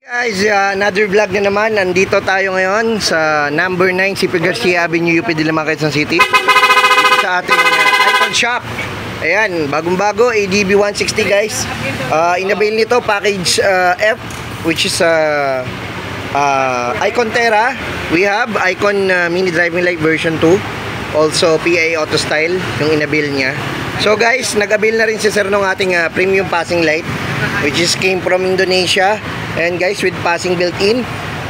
Guys, another vlog na naman. Nandito tayo ngayon sa number 9 CP Garcia Avenue, UP Diliman, Quezon City. Dito sa ating Icon Shop. Ayan, bagong-bago, ADB 160 guys. Inabail nito package F, which is Icon Terra. We have Icon Mini Driving Light version 2. Also PA Auto Style yung inabail niya. So guys, nag-avail na rin si sir ng ating premium passing light, which is came from Indonesia. And guys, with passing built-in.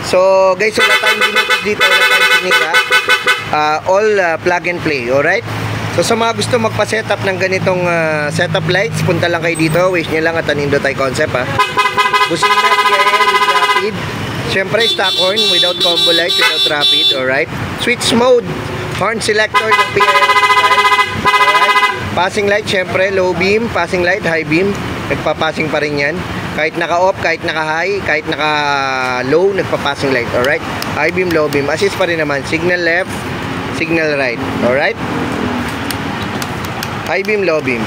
So guys, wala tayong binutos dito, wala tayong sinira. All plug and play, alright? So sa mga gusto magpa-setup ng ganitong setup lights, punta lang kayo dito. Wish nyo lang at Anindotay Concept Busina PIL with rapid. Siyempre stock horn without combo light, without rapid, alright? Switch mode, horn selector ng PIL. Alright? Passing light, siyempre low beam, passing light, high beam. Nagpa-passing pa rin yan. Kahit naka-off, kahit naka-high, kahit naka-low, nagpa-passing light. Alright? High beam, low beam. Assist pa rin naman. Signal left, signal right. Alright? High beam, low beam.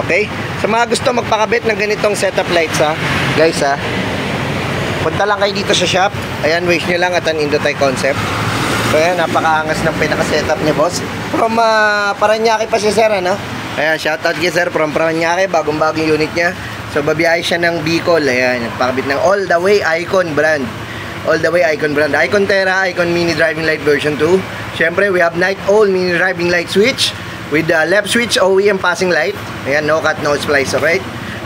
Okay? Sa mga gusto magpakabit ng ganitong setup lights guys punta lang kayo dito sa shop. Ayan, wish nyo lang at Anindotay Concept. So ayan, napakaangas ng pinaka-setup niya boss. From Paranaque pa si sir, ano? Ayan, shoutout kay sir from Paranaque, bagong-bagong unit niya. So babiyahe siya ng Bicol. Ayan, nagpakabit ng all the way Icon brand. All the way Icon brand. Icon Terra, Icon Mini Driving Light version 2. Siyempre, we have night all Mini Driving Light switch with the left switch OEM passing light. Ayan, no cut, no splice, alright?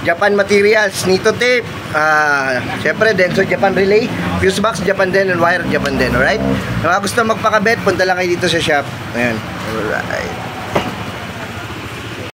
Japan materials, Nito tape. Siyempre, Denso Japan relay. Fuse box, Japan din, and wire, Japan din, alright? Kung gusto magpakabit, punta lang kayo dito sa shop. Ayan, alright.